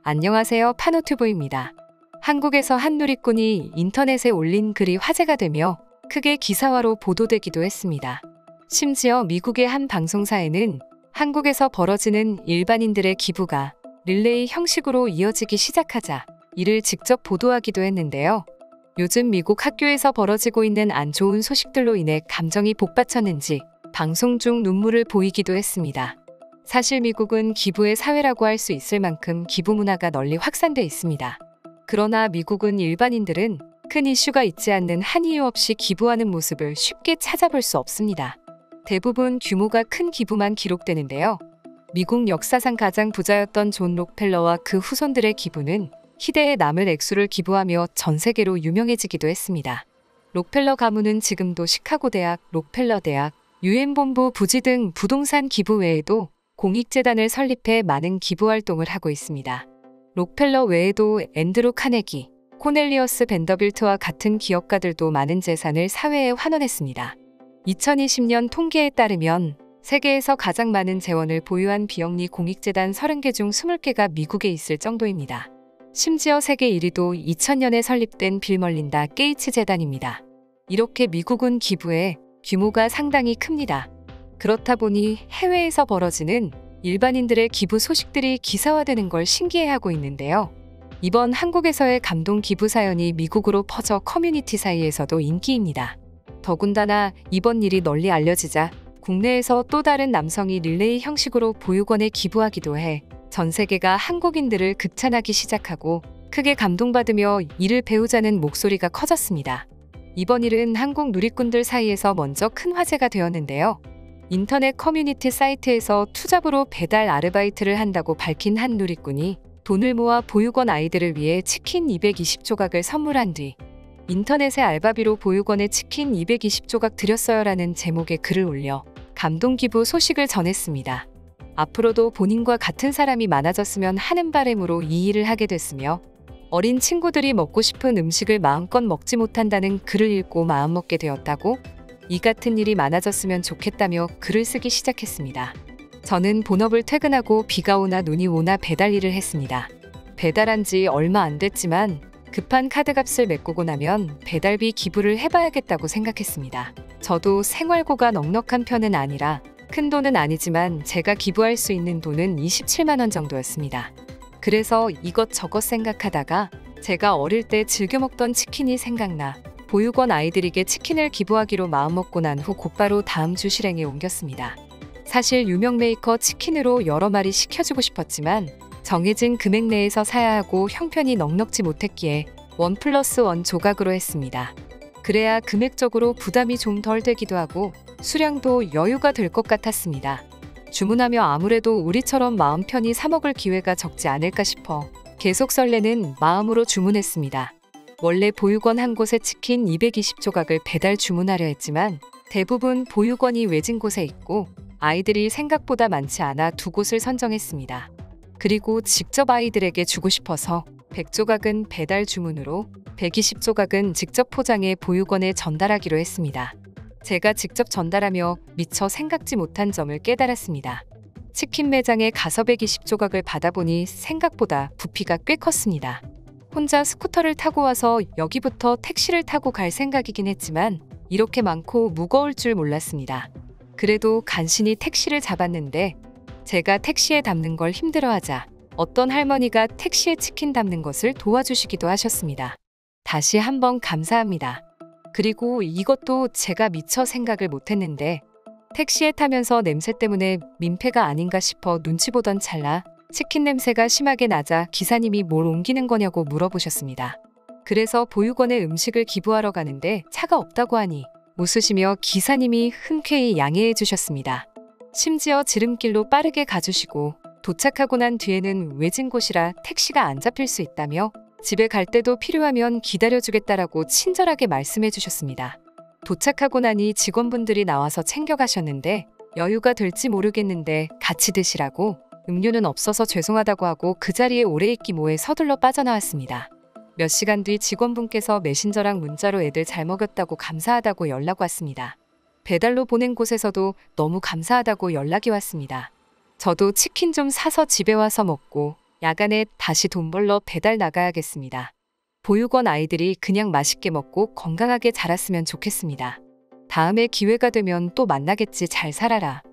안녕하세요, 파노튜브입니다. 한국에서 한 누리꾼이 인터넷에 올린 글이 화제가 되며 크게 기사화로 보도되기도 했습니다. 심지어 미국의 한 방송사에는 한국에서 벌어지는 일반인들의 기부가 릴레이 형식으로 이어지기 시작하자 이를 직접 보도하기도 했는데요. 요즘 미국 학교에서 벌어지고 있는 안 좋은 소식들로 인해 감정이 복받쳤는지 방송 중 눈물을 보이기도 했습니다. 사실 미국은 기부의 사회라고 할 수 있을 만큼 기부 문화가 널리 확산돼 있습니다. 그러나 미국은 일반인들은 큰 이슈가 있지 않는 한 이유 없이 기부하는 모습을 쉽게 찾아볼 수 없습니다. 대부분 규모가 큰 기부만 기록되는데요. 미국 역사상 가장 부자였던 존 록펠러와 그 후손들의 기부는 희대에 남을 액수를 기부하며 전 세계로 유명해지기도 했습니다. 록펠러 가문은 지금도 시카고 대학, 록펠러 대학, 유엔 본부 부지 등 부동산 기부 외에도 공익재단을 설립해 많은 기부 활동을 하고 있습니다. 록펠러 외에도 앤드루 카네기, 코넬리어스 벤더빌트와 같은 기업가들도 많은 재산을 사회에 환원했습니다. 2020년 통계에 따르면 세계에서 가장 많은 재원을 보유한 비영리 공익재단 30개 중 20개가 미국에 있을 정도입니다. 심지어 세계 1위도 2000년에 설립된 빌 멀린다 게이츠 재단입니다. 이렇게 미국은 기부의 규모가 상당히 큽니다. 그렇다 보니 해외에서 벌어지는 일반인들의 기부 소식들이 기사화되는 걸 신기해하고 있는데요. 이번 한국에서의 감동 기부 사연이 미국으로 퍼져 커뮤니티 사이에서도 인기입니다. 더군다나 이번 일이 널리 알려지자 국내에서 또 다른 남성이 릴레이 형식으로 보육원에 기부하기도 해 전 세계가 한국인들을 극찬하기 시작하고 크게 감동받으며 이를 배우자는 목소리가 커졌습니다. 이번 일은 한국 누리꾼들 사이에서 먼저 큰 화제가 되었는데요. 인터넷 커뮤니티 사이트에서 투잡으로 배달 아르바이트를 한다고 밝힌 한 누리꾼이 돈을 모아 보육원 아이들을 위해 치킨 220조각을 선물한 뒤 인터넷에 알바비로 보육원에 치킨 220조각 드렸어요라는 제목의 글을 올려 감동 기부 소식을 전했습니다. 앞으로도 본인과 같은 사람이 많아졌으면 하는 바람으로 이 일을 하게 됐으며 어린 친구들이 먹고 싶은 음식을 마음껏 먹지 못한다는 글을 읽고 마음먹게 되었다고 이 같은 일이 많아졌으면 좋겠다며 글을 쓰기 시작했습니다. 저는 본업을 퇴근하고 비가 오나 눈이 오나 배달 일을 했습니다. 배달한 지 얼마 안 됐지만 급한 카드값을 메꾸고 나면 배달비 기부를 해봐야겠다고 생각했습니다. 저도 생활고가 넉넉한 편은 아니라 큰 돈은 아니지만 제가 기부할 수 있는 돈은 27만 원 정도였습니다. 그래서 이것저것 생각하다가 제가 어릴 때 즐겨 먹던 치킨이 생각나 보육원 아이들에게 치킨을 기부하기로 마음먹고 난 후 곧바로 다음 주 실행에 옮겼습니다. 사실 유명 메이커 치킨으로 여러 마리 시켜주고 싶었지만 정해진 금액 내에서 사야 하고 형편이 넉넉지 못했기에 1+1 조각으로 했습니다. 그래야 금액적으로 부담이 좀 덜 되기도 하고 수량도 여유가 될 것 같았습니다. 주문하며 아무래도 우리처럼 마음 편히 사 먹을 기회가 적지 않을까 싶어 계속 설레는 마음으로 주문했습니다. 원래 보육원 한 곳에 치킨 220조각을 배달 주문하려 했지만 대부분 보육원이 외진 곳에 있고 아이들이 생각보다 많지 않아 두 곳을 선정했습니다. 그리고 직접 아이들에게 주고 싶어서 100조각은 배달 주문으로 120조각은 직접 포장해 보육원에 전달하기로 했습니다. 제가 직접 전달하며 미처 생각지 못한 점을 깨달았습니다. 치킨 매장에 가서 120조각을 받아보니 생각보다 부피가 꽤 컸습니다. 혼자 스쿠터를 타고 와서 여기부터 택시를 타고 갈 생각이긴 했지만 이렇게 많고 무거울 줄 몰랐습니다. 그래도 간신히 택시를 잡았는데 제가 택시에 담는 걸 힘들어하자 어떤 할머니가 택시에 치킨 담는 것을 도와주시기도 하셨습니다. 다시 한번 감사합니다. 그리고 이것도 제가 미처 생각을 못했는데 택시에 타면서 냄새 때문에 민폐가 아닌가 싶어 눈치 보던 찰나 치킨 냄새가 심하게 나자 기사님이 뭘 옮기는 거냐고 물어보셨습니다. 그래서 보육원에 음식을 기부하러 가는데 차가 없다고 하니 웃으시며 기사님이 흔쾌히 양해해 주셨습니다. 심지어 지름길로 빠르게 가주시고 도착하고 난 뒤에는 외진 곳이라 택시가 안 잡힐 수 있다며 집에 갈 때도 필요하면 기다려주겠다라고 친절하게 말씀해 주셨습니다. 도착하고 나니 직원분들이 나와서 챙겨가셨는데 여유가 될지 모르겠는데 같이 드시라고 음료는 없어서 죄송하다고 하고 그 자리에 오래 있기 뭐해 서둘러 빠져나왔습니다. 몇 시간 뒤 직원분께서 메신저랑 문자로 애들 잘 먹였다고 감사하다고 연락 왔습니다. 배달로 보낸 곳에서도 너무 감사하다고 연락이 왔습니다. 저도 치킨 좀 사서 집에 와서 먹고 야간에 다시 돈 벌러 배달 나가야겠습니다. 보육원 아이들이 그냥 맛있게 먹고 건강하게 자랐으면 좋겠습니다. 다음에 기회가 되면 또 만나겠지. 잘 살아라.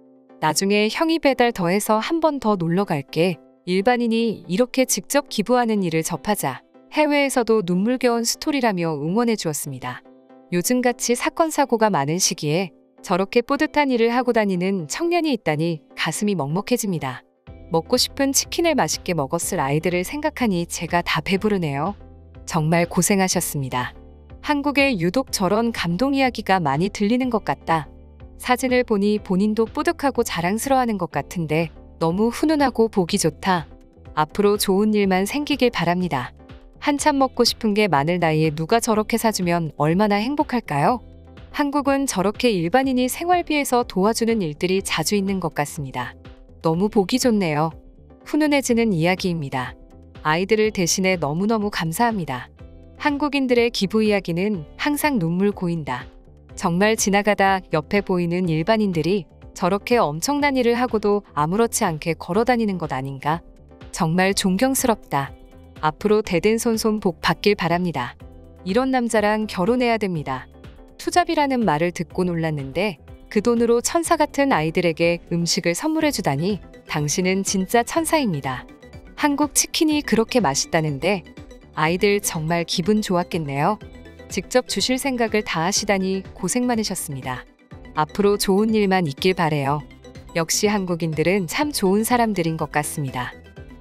나중에 형이 배달 더해서 한 번 더 놀러 갈게. 일반인이 이렇게 직접 기부하는 일을 접하자 해외에서도 눈물겨운 스토리라며 응원해 주었습니다. 요즘같이 사건 사고가 많은 시기에 저렇게 뿌듯한 일을 하고 다니는 청년이 있다니 가슴이 먹먹해집니다. 먹고 싶은 치킨을 맛있게 먹었을 아이들을 생각하니 제가 다 배부르네요. 정말 고생하셨습니다. 한국에 유독 저런 감동 이야기가 많이 들리는 것 같다. 사진을 보니 본인도 뿌듯하고 자랑스러워하는 것 같은데 너무 훈훈하고 보기 좋다. 앞으로 좋은 일만 생기길 바랍니다. 한참 먹고 싶은 게 많을 나이에 누가 저렇게 사주면 얼마나 행복할까요? 한국은 저렇게 일반인이 생활비에서 도와주는 일들이 자주 있는 것 같습니다. 너무 보기 좋네요. 훈훈해지는 이야기입니다. 아이들을 대신해 너무너무 감사합니다. 한국인들의 기부 이야기는 항상 눈물 고인다. 정말 지나가다 옆에 보이는 일반인들이 저렇게 엄청난 일을 하고도 아무렇지 않게 걸어다니는 것 아닌가? 정말 존경스럽다. 앞으로 대대손손 복 받길 바랍니다. 이런 남자랑 결혼해야 됩니다. 투잡이라는 말을 듣고 놀랐는데 그 돈으로 천사 같은 아이들에게 음식을 선물해주다니 당신은 진짜 천사입니다. 한국 치킨이 그렇게 맛있다는데 아이들 정말 기분 좋았겠네요. 직접 주실 생각을 다 하시다니 고생 많으셨습니다. 앞으로 좋은 일만 있길 바래요. 역시 한국인들은 참 좋은 사람들인 것 같습니다.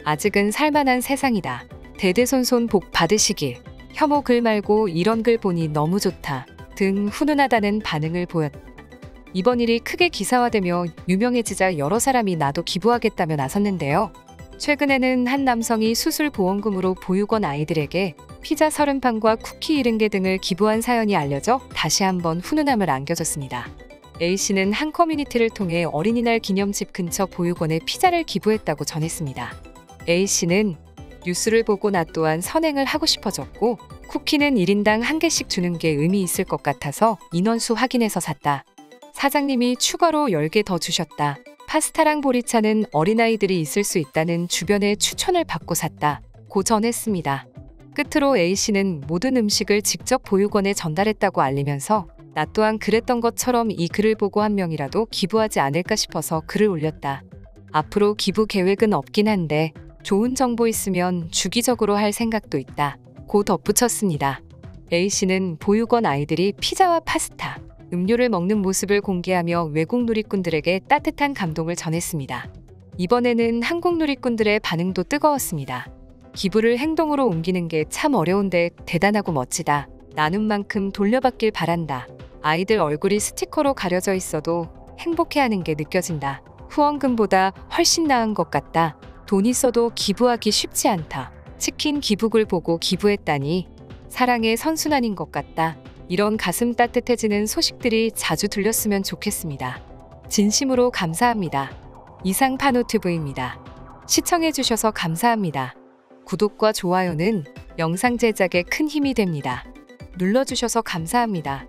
아직은 살만한 세상이다. 대대손손 복 받으시길. 혐오 글 말고 이런 글 보니 너무 좋다 등 훈훈하다는 반응을 보였다. 이번 일이 크게 기사화되며 유명해지자 여러 사람이 나도 기부하겠다며 나섰는데요. 최근에는 한 남성이 수술 보험금으로 보육원 아이들에게 피자 30판과 쿠키 70개 등을 기부한 사연이 알려져 다시 한번 훈훈함을 안겨줬습니다. A씨는 한 커뮤니티를 통해 어린이날 기념집 근처 보육원에 피자를 기부했다고 전했습니다. A씨는 뉴스를 보고 나 또한 선행을 하고 싶어졌고 쿠키는 1인당 1개씩 주는 게 의미 있을 것 같아서 인원수 확인해서 샀다. 사장님이 추가로 10개 더 주셨다. 파스타랑 보리차는 어린아이들이 있을 수 있다는 주변의 추천을 받고 샀다. 고 전했습니다. 끝으로 A씨는 모든 음식을 직접 보육원에 전달했다고 알리면서 나 또한 그랬던 것처럼 이 글을 보고 한 명이라도 기부하지 않을까 싶어서 글을 올렸다. 앞으로 기부 계획은 없긴 한데 좋은 정보 있으면 주기적으로 할 생각도 있다. 고 덧붙였습니다. A씨는 보육원 아이들이 피자와 파스타, 음료를 먹는 모습을 공개하며 외국 누리꾼들에게 따뜻한 감동을 전했습니다. 이번에는 한국 누리꾼들의 반응도 뜨거웠습니다. 기부를 행동으로 옮기는 게 참 어려운데 대단하고 멋지다. 나눈 만큼 돌려받길 바란다. 아이들 얼굴이 스티커로 가려져 있어도 행복해하는 게 느껴진다. 후원금보다 훨씬 나은 것 같다. 돈 있어도 기부하기 쉽지 않다. 치킨 기부글 보고 기부했다니 사랑의 선순환인 것 같다. 이런 가슴 따뜻해지는 소식들이 자주 들렸으면 좋겠습니다. 진심으로 감사합니다. 이상 파노TV입니다. 시청해주셔서 감사합니다. 구독과 좋아요는 영상 제작에 큰 힘이 됩니다. 눌러주셔서 감사합니다.